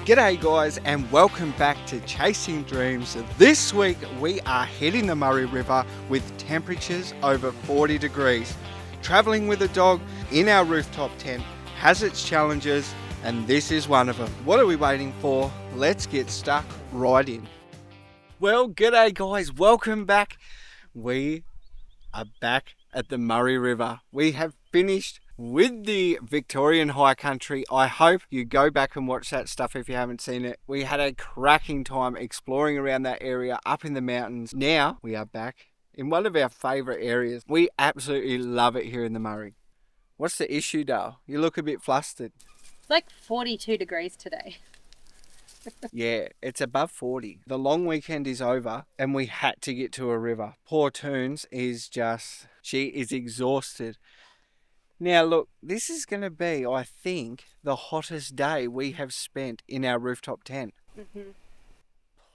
G'day guys and welcome back to Chasing Dreams. This week we are hitting the Murray River with temperatures over 40 degrees. Travelling with a dog in our rooftop tent has its challenges and this is one of them. What are we waiting for? Let's get stuck right in. Well, g'day guys, welcome back. We are back at the Murray River. We have finished with the Victorian High Country. I hope you go back and watch that stuff if you haven't seen it. We had a cracking time exploring around that area up in the mountains. Now we are back in one of our favourite areas. We absolutely love it here in the Murray. What's the issue, Dale? You look a bit flustered. It's like 42 degrees today. Yeah, it's above 40. The long weekend is over and we had to get to a river. Poor Toons is just, she is exhausted. Now look, this is going to be, I think, the hottest day we have spent in our rooftop tent. Mm-hmm.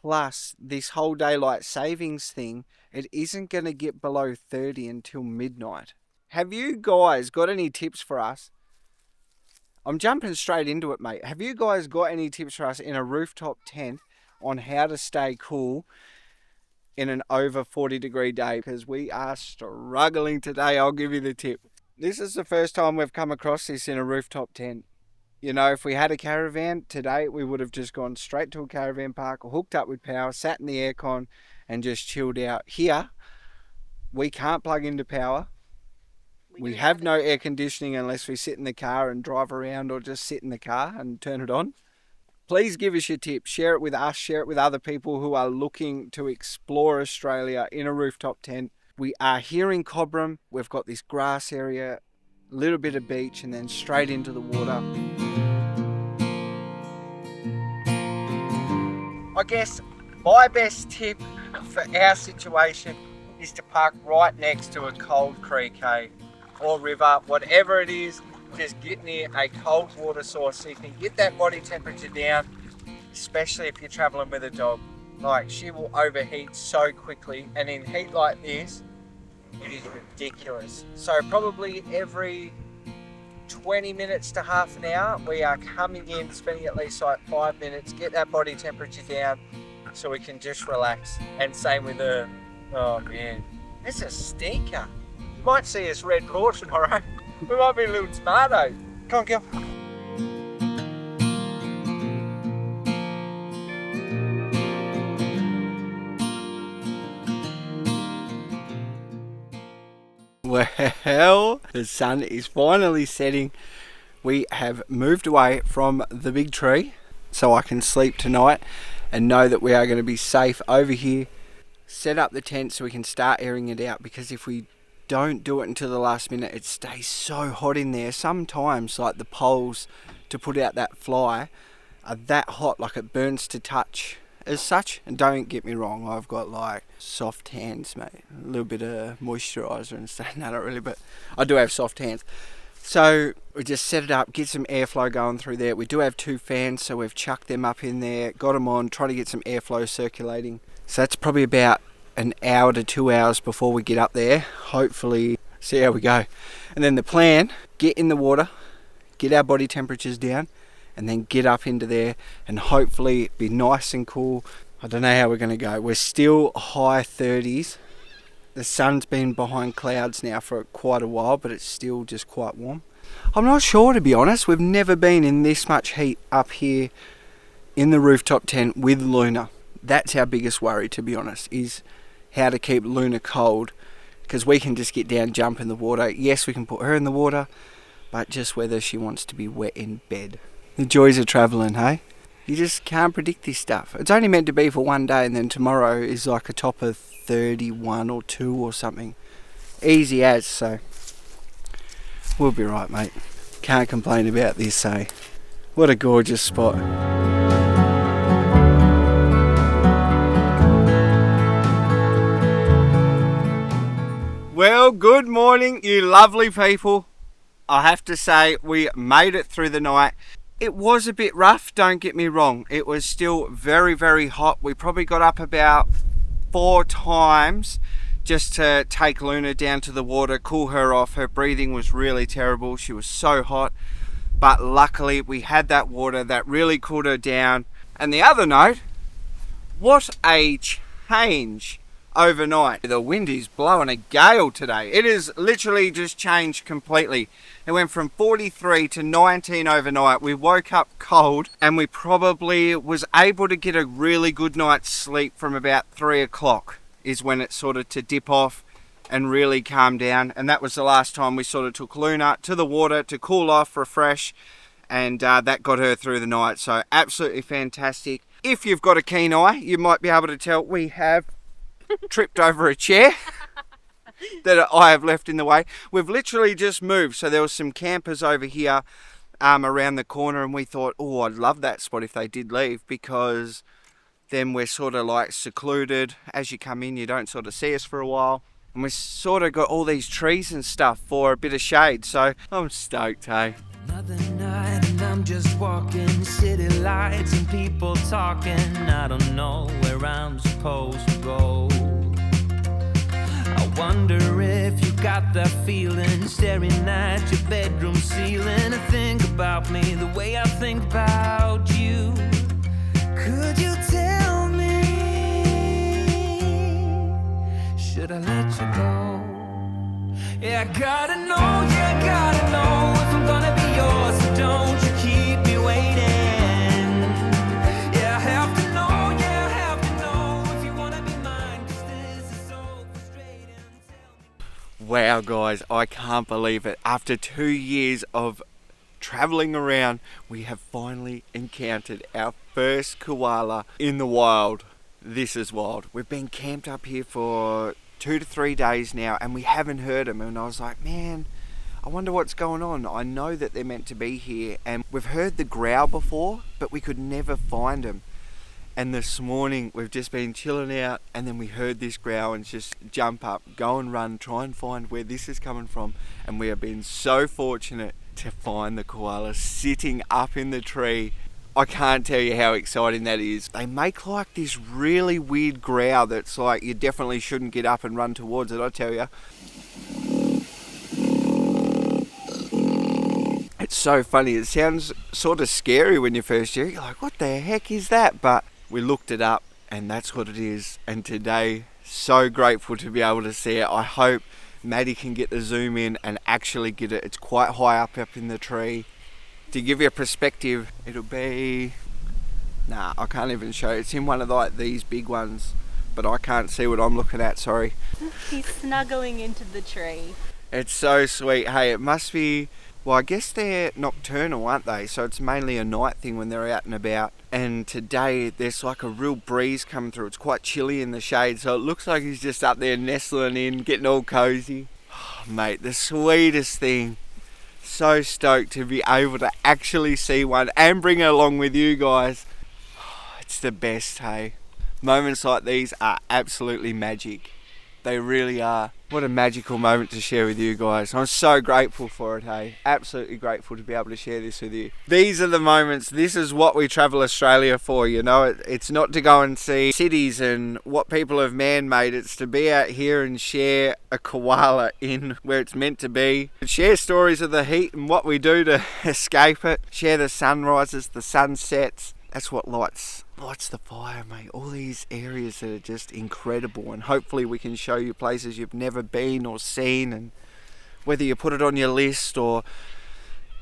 Plus, this whole daylight savings thing, it isn't going to get below 30 until midnight. Have you guys got any tips for us? I'm jumping straight into it, mate. Have you guys got any tips for us in a rooftop tent on how to stay cool in an over 40 degree day? Because we are struggling today, I'll give you the tip. This is the first time we've come across this in a rooftop tent. You know, if we had a caravan today, we would have just gone straight to a caravan park, hooked up with power, sat in the aircon and just chilled out. Here, we can't plug into power. We have no air conditioning unless we sit in the car and drive around or just sit in the car and turn it on. Please give us your tips. Share it with us. Share it with other people who are looking to explore Australia in a rooftop tent. We are here in Cobram. We've got this grass area, a little bit of beach, and then straight into the water. I guess my best tip for our situation is to park right next to a cold creek, or river, whatever it is. Just get near a cold water source so you can get that body temperature down, especially if you're traveling with a dog. Like, she will overheat so quickly, and in heat like this, it is ridiculous. So probably every 20 minutes to half an hour, we are coming in, spending at least like 5 minutes, get that body temperature down so we can just relax. And same with her. Oh man, it's a stinker. You might see us red raw tomorrow. We might be a little tomato. Come on, girl. Well, the sun is finally setting. We have moved away from the big tree so I can sleep tonight and know that we are going to be safe over here. Set up the tent so we can start airing it out, because if we don't do it until the last minute, it stays so hot in there. Sometimes, like, the poles to put out that fly are that hot, like it burns to touch as such. And don't get me wrong, I've got like soft hands, mate. A little bit of moisturiser and stuff. No, not really, but I do have soft hands. So we just set it up, get some airflow going through there. We do have 2 fans, so we've chucked them up in there, got them on, try to get some airflow circulating. So that's probably about an hour to 2 hours before we get up there. Hopefully, see how we go. And then the plan, get in the water, get our body temperatures down, and then get up into there and hopefully be nice and cool. I don't know how we're going to go. We're still high 30s. The sun's been behind clouds now for quite a while, but it's still just quite warm. I'm not sure, to be honest. We've never been in this much heat up here in the rooftop tent with Luna. That's our biggest worry, to be honest, is how to keep Luna cold, because we can just get down, jump in the water. Yes, we can put her in the water, but just whether she wants to be wet in bed. The joys of travelling, hey? You just can't predict this stuff. It's only meant to be for one day, and then tomorrow is like a top of 31 or 2 or something. Easy as, so we'll be right, mate. Can't complain about this, eh? What a gorgeous spot. Well, good morning, you lovely people. I have to say, we made it through the night. It was a bit rough, don't get me wrong. It was still very, very hot. We probably got up about 4 times just to take Luna down to the water, cool her off. Her breathing was really terrible. She was so hot. but luckily we had that water that really cooled her down. And the other note, what a change overnight. The wind is blowing a gale today. It has literally just changed completely. It went from 43 to 19 overnight. We woke up cold and we probably was able to get a really good night's sleep from about 3 o'clock is when it sort of to dip off and really calm down. And that was the last time we sort of took Luna to the water to cool off, refresh, and that got her through the night. So absolutely fantastic. If you've got a keen eye, you might be able to tell we have tripped over a chair that I have left in the way. We've literally just moved, so there was some campers over here around the corner, and we thought, oh, I'd love that spot if they did leave, because then we're sort of like secluded. As you come in, you don't sort of see us for a while, and we sort of got all these trees and stuff for a bit of shade, so I'm stoked, hey. Another night and I'm just walking, city lights and people talking. I don't know where I'm supposed to go. I wonder if you got that feeling, staring at your bedroom ceiling, and think about me the way I think about you. Could you tell me, should I let you go? Yeah, I gotta know, yeah, I gotta know if I'm gonna be yours, so don't you keep me waiting. Yeah, I have to know, yeah, I have to know if you wanna be mine, 'cause this is so frustrating. Wow, guys, I can't believe it. After 2 years of traveling around, we have finally encountered our first koala in the wild. This is wild. We've been camped up here for 2 to 3 days now, and we haven't heard them. And I was like, man, I wonder what's going on. I know that they're meant to be here, and we've heard the growl before, but we could never find them. And this morning we've just been chilling out, and then we heard this growl and just jump up, go and run, try and find where this is coming from. And we have been so fortunate to find the koala sitting up in the tree. I can't tell you how exciting that is. They make like this really weird growl that's like you definitely shouldn't get up and run towards it, I tell you. It's so funny. It sounds sort of scary when you first hear it. You're like, what the heck is that? But we looked it up and that's what it is. And today, so grateful to be able to see it. I hope Maddie can get the zoom in and actually get it. It's quite high up in the tree. To give you a perspective, it'll be... Nah, I can't even show you. It's in one of like these big ones, but I can't see what I'm looking at, sorry. He's snuggling into the tree. It's so sweet. Hey, it must be... Well, I guess they're nocturnal, aren't they? So it's mainly a night thing when they're out and about. And today, there's like a real breeze coming through. It's quite chilly in the shade, so it looks like he's just up there nestling in, getting all cozy. Oh, mate, the sweetest thing. So stoked to be able to actually see one and bring it along with you guys. It's the best, hey. Moments like these are absolutely magic. They really are. What a magical moment to share with you guys. I'm so grateful for it, hey. Absolutely grateful to be able to share this with you. These are the moments. This is what we travel Australia for, you know. It's not to go and see cities and what people have man-made. It's to be out here and share a koala in where it's meant to be. Share stories of the heat and what we do to escape it. Share the sunrises, the sunsets. That's what lights the fire, mate. All these areas that are just incredible, and hopefully we can show you places you've never been or seen, and whether you put it on your list or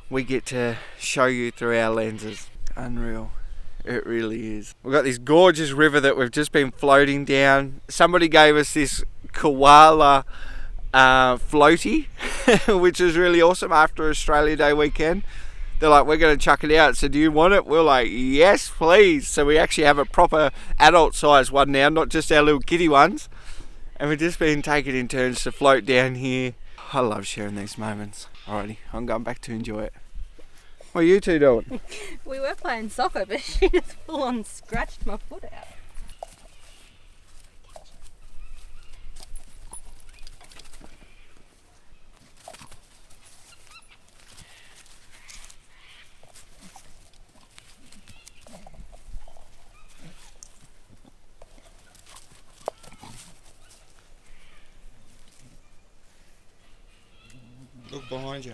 we get to show you through our lenses. Unreal. It really is. We've got this gorgeous river that we've just been floating down. Somebody gave us this koala floaty, which is really awesome after Australia Day weekend. They're like, we're going to chuck it out, so do you want it? We're like, yes, please. So we actually have a proper adult size one now, not just our little kiddie ones. And we've just been taking in turns to float down here. I love sharing these moments. Alrighty, I'm going back to enjoy it. What are you two doing? We were playing soccer, but she just full on scratched my foot out. Look behind you.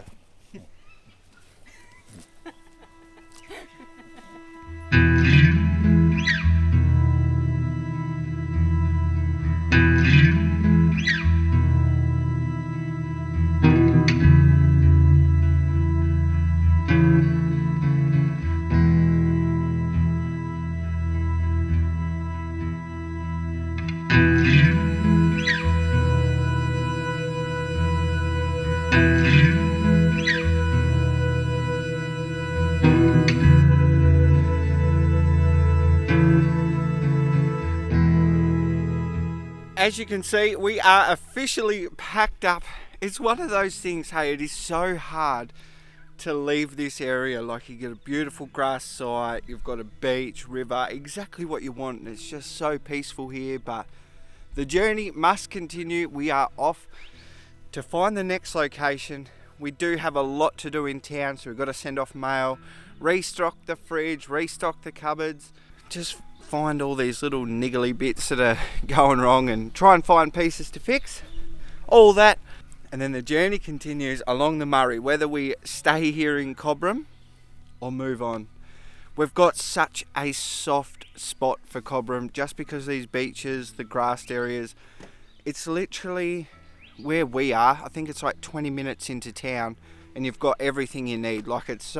as you can see, we are officially packed up. It's one of those things, hey, it is so hard to leave this area. Like, you get a beautiful grass site, you've got a beach, river, exactly what you want, and it's just so peaceful here. But the journey must continue. We are off to find the next location. We do have a lot to do in town, so we've got to send off mail, restock the fridge, restock the cupboards, just find all these little niggly bits that are going wrong and try and find pieces to fix, all that. And then the journey continues along the Murray, whether we stay here in Cobram or move on. We've got such a soft spot for Cobram just because these beaches, the grassed areas, it's literally where we are. I think it's like 20 minutes into town and you've got everything you need. Like, it's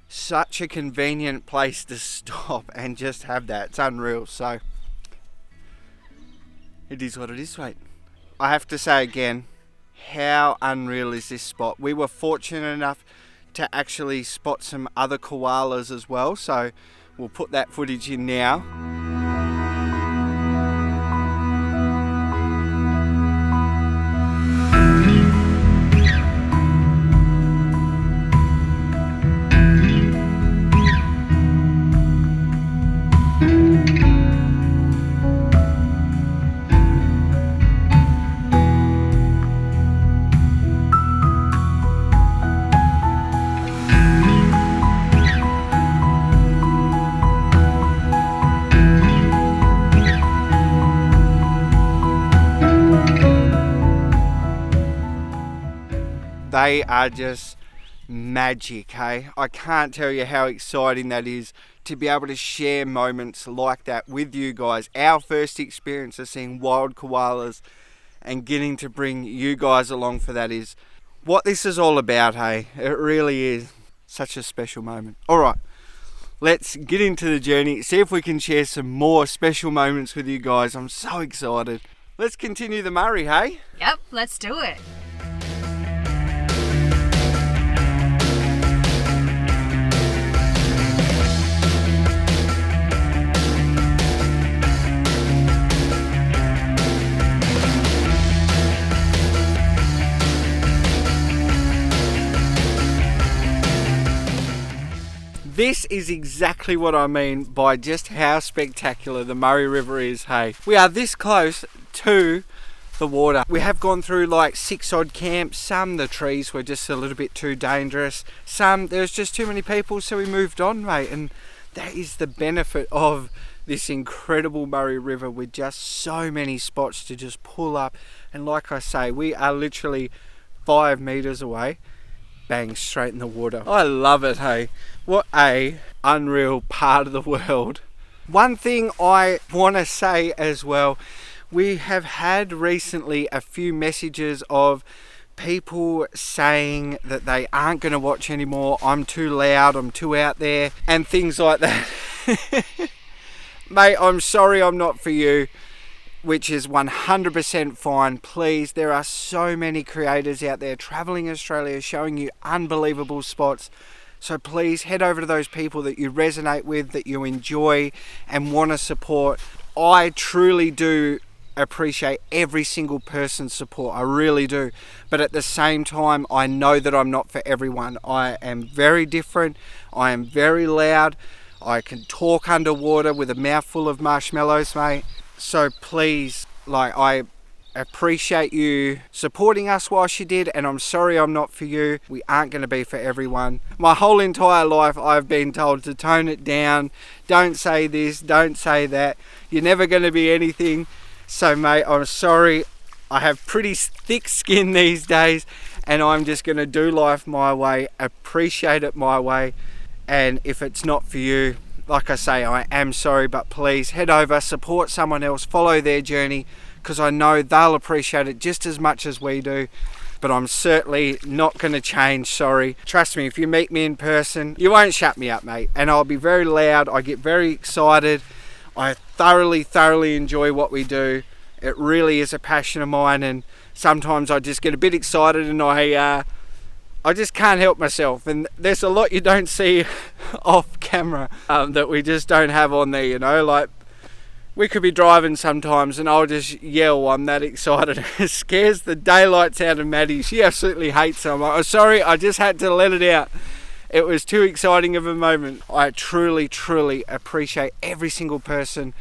such a convenient place to stop and just have that. It's unreal. So it is what it is, mate. I have to say again, how unreal is this spot? We were fortunate enough to actually spot some other koalas as well, so we'll put that footage in now. They are just magic, hey? I can't tell you how exciting that is to be able to share moments like that with you guys. Our first experience of seeing wild koalas and getting to bring you guys along for that is what this is all about, hey? It really is such a special moment. All right, let's get into the journey, see if we can share some more special moments with you guys. I'm so excited. Let's continue the Murray, hey? Yep, let's do it. This is exactly what I mean by just how spectacular the Murray River is, hey. We are this close to the water. We have gone through like 6 odd camps. Some, the trees were just a little bit too dangerous. Some, there was just too many people, so we moved on, mate. And that is the benefit of this incredible Murray River with just so many spots to just pull up. And like I say, we are literally 5 meters away. Bang, straight in the water. I love it, hey. What a unreal part of the world. One thing I want to say as well, we have had recently a few messages of people saying that they aren't going to watch anymore. I'm too loud, I'm too out there, and things like that. Mate, I'm sorry I'm not for you, which is 100% fine. Please, there are so many creators out there traveling Australia showing you unbelievable spots. So please head over to those people that you resonate with, that you enjoy and want to support. I truly do appreciate every single person's support. I really do. But at the same time, I know that I'm not for everyone. I am very different. I am very loud. I can talk underwater with a mouthful of marshmallows, mate. So please, like, I appreciate you supporting us whilst you did, and I'm sorry I'm not for you. We aren't going to be for everyone. My whole entire life I've been told to tone it down, don't say this, don't say that, you're never going to be anything. So mate, I'm sorry. I have pretty thick skin these days, and I'm just going to do life my way, appreciate it my way. And if it's not for you, like I say, I am sorry, but please head over, support someone else, follow their journey, because I know they'll appreciate it just as much as we do. But I'm certainly not going to change, sorry. Trust me, if you meet me in person, you won't shut me up, mate. And I'll be very loud, I get very excited. I thoroughly enjoy what we do. It really is a passion of mine, and sometimes I just get a bit excited and I just can't help myself. And there's a lot you don't see off camera that we just don't have on there, you know, like we could be driving sometimes and I'll just yell, I'm that excited. It scares the daylights out of Maddie. She absolutely hates it. I'm like, oh, sorry, I just had to let it out. It was too exciting of a moment. I truly, truly appreciate every single person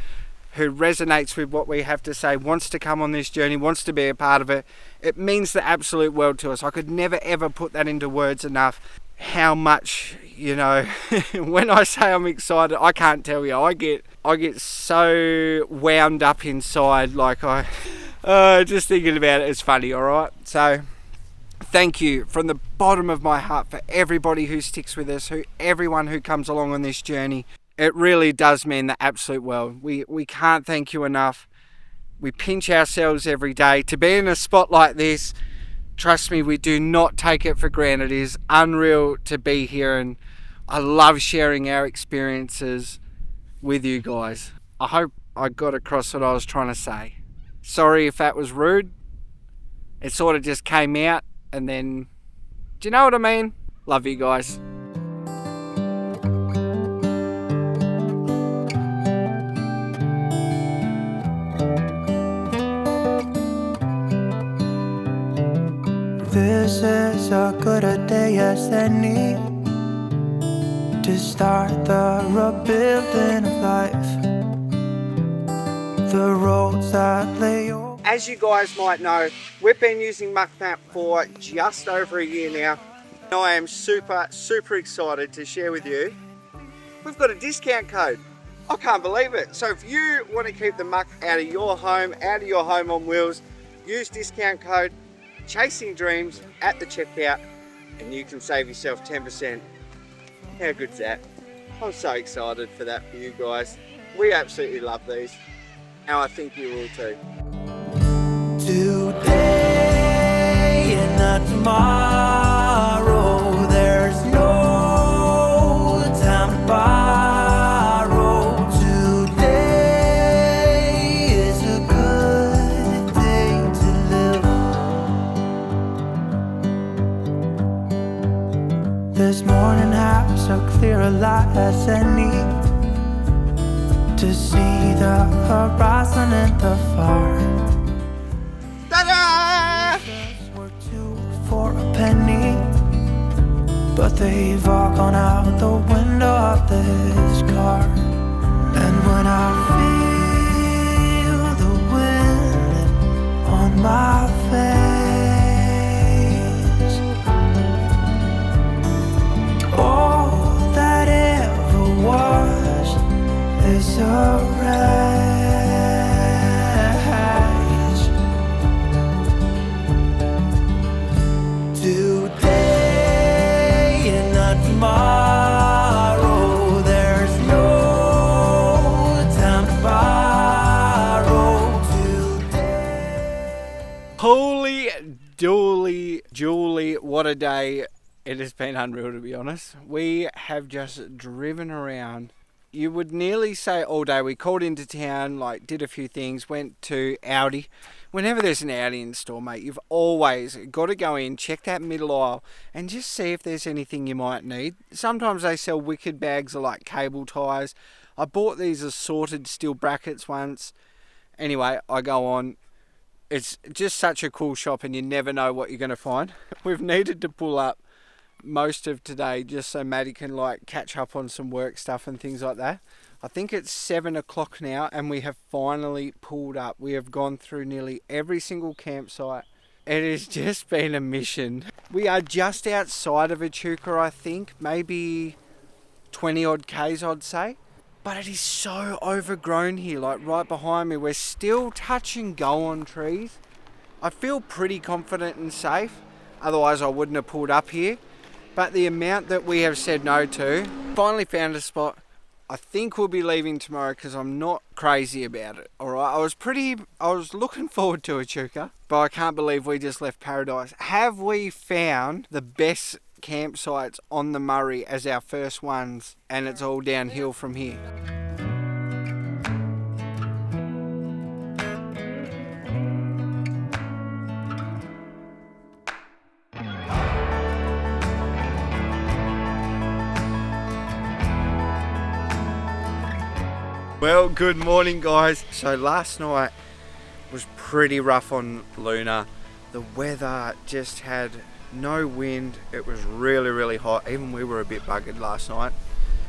who resonates with what we have to say, wants to come on this journey, wants to be a part of it. It means the absolute world to us. I could never ever put that into words enough. How much, you know, when I say I'm excited, I can't tell you. I get so wound up inside, like just thinking about it is funny, all right? So thank you from the bottom of my heart for everybody who sticks with us, everyone who comes along on this journey. It really does mean the absolute world. We can't thank you enough. We pinch ourselves every day. To be in a spot like this, trust me, we do not take it for granted. It is unreal to be here, and I love sharing our experiences with you guys. I hope I got across what I was trying to say. Sorry if that was rude. It sort of just came out, and then, do you know what I mean? Love you guys. This is a good a day as any to start the rebuilding of life. The roads that lay over. As you guys might know, we've been using MuckMap for just over a year now. I am super, super excited to share with you. We've got a discount code. I can't believe it. So if you want to keep the muck out of your home on wheels, use discount code Chasing Dreams at the checkout and you can save yourself 10%. How good's that? I'm so excited for that for you guys. We absolutely love these. And I think you will too. Today and not tomorrow, there's no time to borrow. Today is a good day to live. This morning has a clearer light as any to see the horizon and the far. Ta-da! Were 2 for a penny, but they've all gone out the window of this car. And when I feel the wind on my face, all that ever was is a rage. Today and not tomorrow, there's no time to borrow. Today. Holy dooly, Julie, what a day. It has been unreal, to be honest. We have just driven around. You would nearly say all day. We called into town, like did a few things, went to Audi. Whenever there's an Audi in store, mate, you've always got to go in, check that middle aisle, and just see if there's anything you might need. Sometimes they sell wicked bags of like cable ties. I bought these assorted steel brackets once. Anyway, I go on. It's just such a cool shop, and you never know what you're going to find. We've needed to pull up most of today just so Maddie can like catch up on some work stuff and things like that. I think it's 7 o'clock now and we have finally pulled up. We have gone through nearly every single campsite. It has just been a mission. We are just outside of Echuca, I think, maybe 20 odd Ks I'd say. But it is so overgrown here, like right behind me. We're still touch and go on trees. I feel pretty confident and safe, otherwise I wouldn't have pulled up here. But the amount that we have said no to, finally found a spot. I think we'll be leaving tomorrow because I'm not crazy about it. All right, I was looking forward to Echuca, but I can't believe we just left paradise. Have we found the best campsites on the Murray as our first ones, and it's all downhill from here? Well, good morning guys. So last night was pretty rough on Luna. The weather just had no wind. It was really hot. Even we were a bit buggered last night.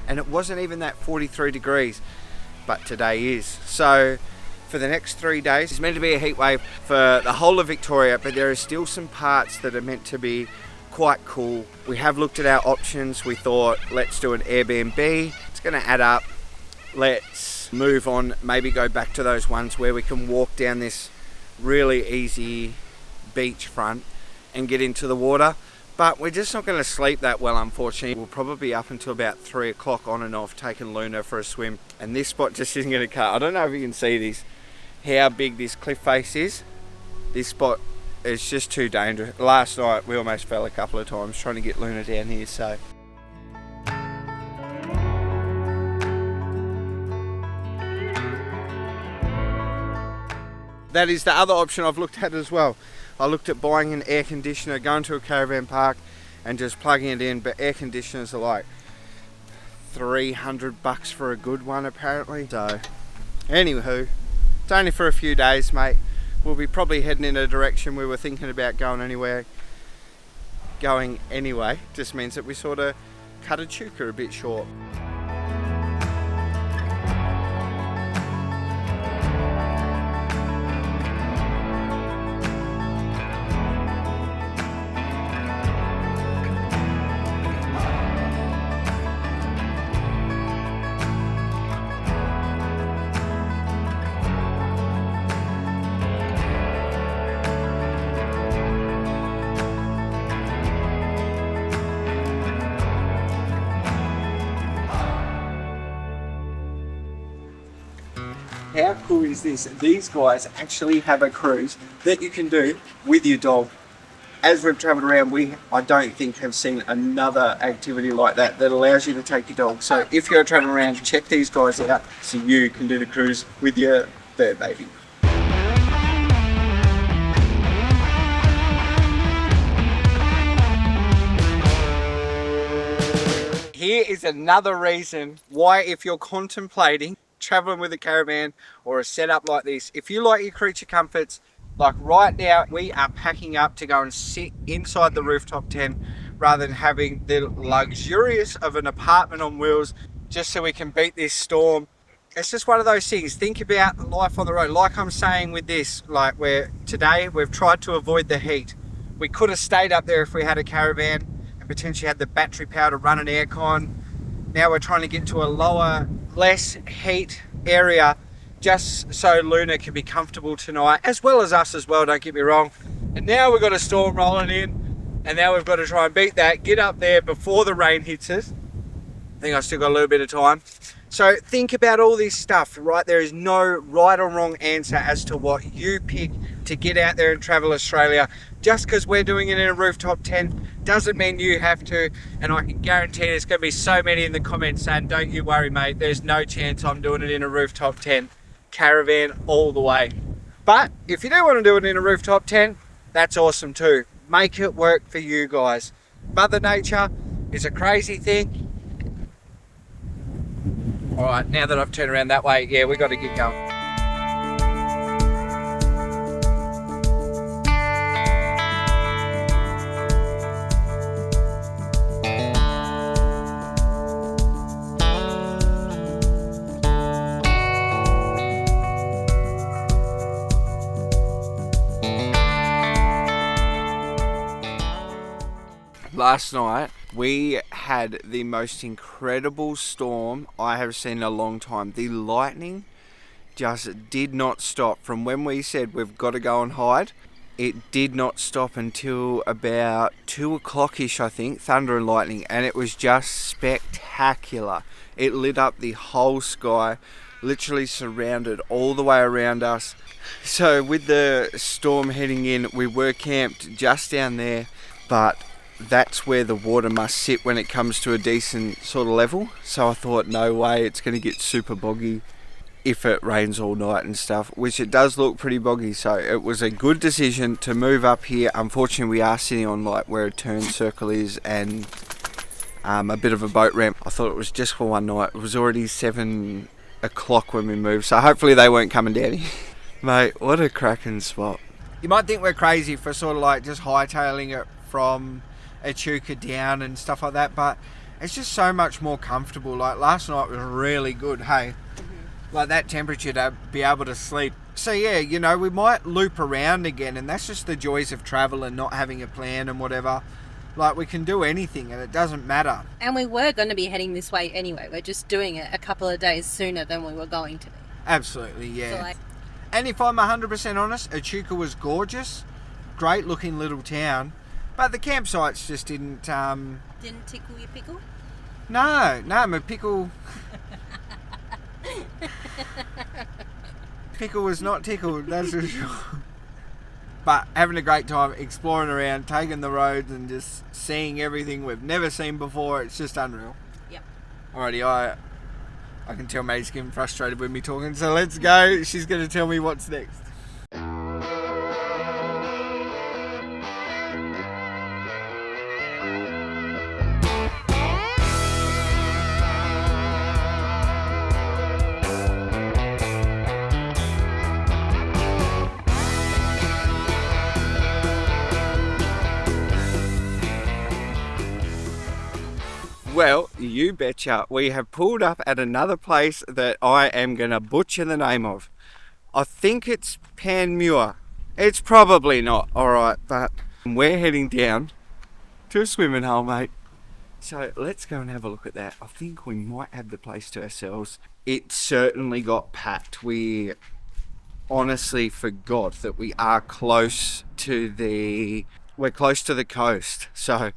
And it wasn't even that 43 degrees, but today is. So for the next 3 days, it's meant to be a heat wave for the whole of Victoria, but there are still some parts that are meant to be quite cool. We have looked at our options. We thought, let's do an Airbnb. It's gonna add up. Let's move on, maybe go back to those ones where we can walk down this really easy beach front and get into the water. But we're just not going to sleep that well, unfortunately. We'll probably be up until about 3 o'clock on and off, taking Luna for a swim. And this spot just isn't going to cut. I don't know if you can see this, how big this cliff face is. This spot is just too dangerous. Last night we almost fell a couple of times trying to get Luna down here, so. That is the other option I've looked at as well. I looked at buying an air conditioner, going to a caravan park and just plugging it in, but air conditioners are like $300 for a good one apparently. So anywho, it's only for a few days, mate. We'll be probably heading in a direction we were thinking about going anyway. Just means that we sort of cut a chuka a bit short. How cool is this? These guys actually have a cruise that you can do with your dog. As we've travelled around, I don't think have seen another activity like that allows you to take your dog. So if you're travelling around, check these guys out so you can do the cruise with your fur baby. Here is another reason why, if you're contemplating traveling with a caravan or a setup like this, if you like your creature comforts, like right now we are packing up to go and sit inside the rooftop tent rather than having the luxurious of an apartment on wheels, just so we can beat this storm. It's just one of those things. Think about life on the road. Like I'm saying with this, like today we've tried to avoid the heat. We could have stayed up there if we had a caravan and potentially had the battery power to run an aircon. Now we're trying to get to a lower, less heat area just so Luna can be comfortable tonight, as well as us as well, don't get me wrong. And now we've got a storm rolling in, and now we've got to try and beat that, get up there before the rain hits us. I think I've still got a little bit of time. So think about all this stuff, right? There is no right or wrong answer as to what you pick to get out there and travel Australia. Just because we're doing it in a rooftop tent doesn't mean you have to. And I can guarantee there's going to be so many in the comments saying, don't you worry, mate, there's no chance I'm doing it in a rooftop tent. Caravan all the way. But if you do want to do it in a rooftop tent, that's awesome too. Make it work for you guys. Mother Nature is a crazy thing. All right, now that I've turned around that way, yeah, we got to get going. Last night we had the most incredible storm I have seen in a long time. The lightning just did not stop. From when we said we've got to go and hide, it did not stop until about 2 o'clock-ish, I think, thunder and lightning, and it was just spectacular. It lit up the whole sky, literally surrounded all the way around us. So with the storm heading in, we were camped just down there, but that's where the water must sit when it comes to a decent sort of level. So I thought, no way, it's going to get super boggy if it rains all night and stuff, which it does look pretty boggy. So it was a good decision to move up here. Unfortunately, we are sitting on like where a turn circle is and a bit of a boat ramp. I thought it was just for one night. It was already 7 o'clock when we moved, so hopefully they weren't coming down here. Mate, what a cracking spot. You might think we're crazy for sort of like just hightailing it from Echuca down and stuff like that, but it's just so much more comfortable. Like last night was really good, hey? Like that temperature to be able to sleep. So yeah, you know, we might loop around again, and that's just the joys of travel and not having a plan and whatever. Like we can do anything and it doesn't matter. And we were going to be heading this way anyway. We're just doing it a couple of days sooner than we were going to be. Absolutely, yeah. So like, and if I'm 100% honest, Echuca was gorgeous. Great looking little town. But the campsites just didn't... didn't tickle your pickle? No, my pickle... Pickle was not tickled, that's for sure. But having a great time exploring around, taking the roads and just seeing everything we've never seen before. It's just unreal. Yep. Alrighty, I can tell Maddie's getting frustrated with me talking, so let's go. She's going to tell me what's next. Well, you betcha. We have pulled up at another place that I am going to butcher the name of. I think it's Panmure. It's probably not, alright, but we're heading down to a swimming hole, mate. So let's go and have a look at that. I think we might have the place to ourselves. It certainly got packed. We honestly forgot that we are close to the... We're close to the coast, so...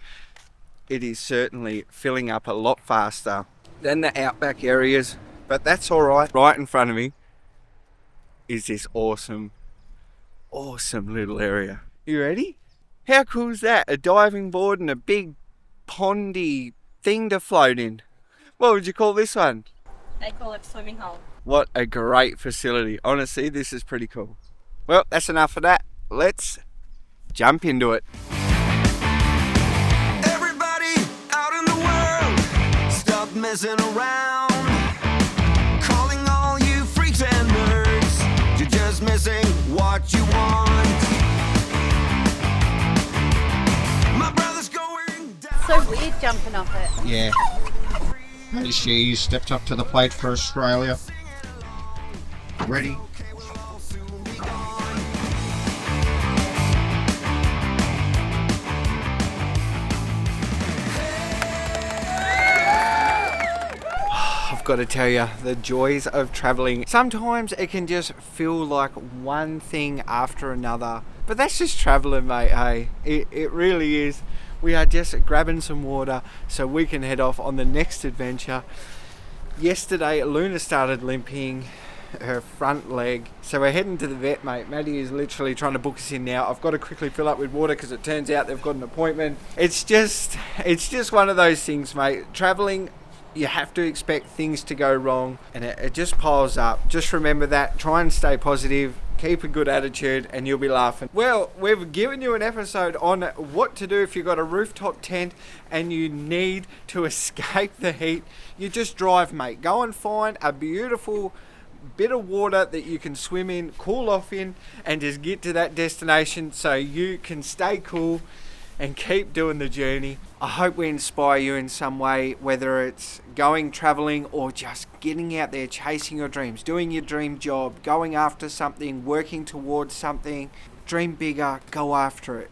It is certainly filling up a lot faster than the outback areas, but that's all right. Right in front of me is this awesome little area. You ready? How cool is that? A diving board and a big pondy thing to float in. What would you call this one? they call it swimming hole. What a great facility. Honestly, this is pretty cool. Well, that's enough of that. Let's jump into it. Messing around, calling all you freaks and nerds. You're just missing what you want. My brother's going down. So weird jumping off it. Yeah. Hey, she stepped up to the plate for Australia. Ready? Got to tell you, the joys of traveling. Sometimes it can just feel like one thing after another, but that's just traveling, mate. Hey, it really is. We are just grabbing some water so we can head off on the next adventure. Yesterday Luna started limping her front leg, so we're heading to the vet, mate. Maddie is literally trying to book us in now. I've got to quickly fill up with water because it turns out they've got an appointment. It's just one of those things, mate. Traveling, you have to expect things to go wrong, and it just piles up. Just remember that. Try and stay positive, keep a good attitude, and you'll be laughing. Well, we've given you an episode on what to do if you've got a rooftop tent and you need to escape the heat. You just drive, mate. Go and find a beautiful bit of water that you can swim in, cool off in, and just get to that destination so you can stay cool and keep doing the journey. I hope we inspire you in some way, whether it's going traveling or just getting out there, chasing your dreams, doing your dream job, going after something, working towards something. Dream bigger, go after it.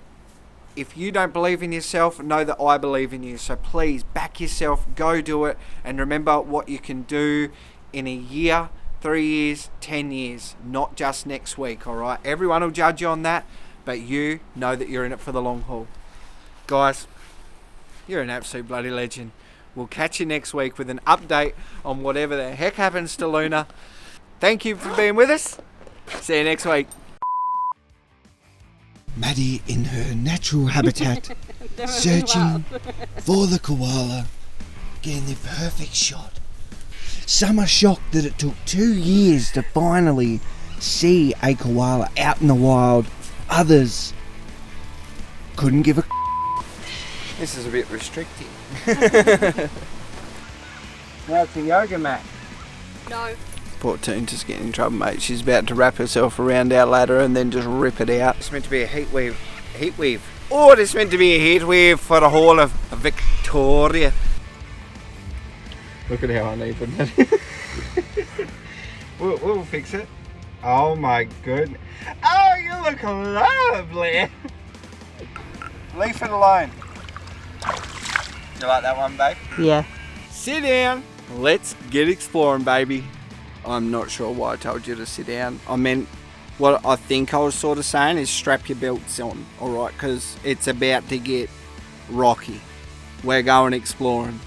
If you don't believe in yourself, know that I believe in you. So please back yourself, go do it, and remember what you can do in a year, 3 years, 10 years, not just next week, all right? Everyone will judge you on that, but you know that you're in it for the long haul. Guys, you're an absolute bloody legend. We'll catch you next week with an update on whatever the heck happens to Luna. Thank you for being with us. See you next week. Maddie in her natural habitat, searching for the koala, getting the perfect shot. Some are shocked that it took 2 years to finally see a koala out in the wild. Others couldn't give a This is a bit restricting. No, it's a yoga mat. No. 14's just getting in trouble, mate. She's about to wrap herself around our ladder and then just rip it out. It's meant to be a heat wave. Heat wave. Oh, it's meant to be a heat wave for the whole of Victoria. Look at how uneven that is. we'll fix it. Oh my goodness. Oh, you look lovely. Leave it alone. You like that one, babe? Yeah. Sit down. Let's get exploring, baby. I'm not sure why I told you to sit down. I meant, what I think I was sort of saying is strap your belts on, alright? Because it's about to get rocky. We're going exploring.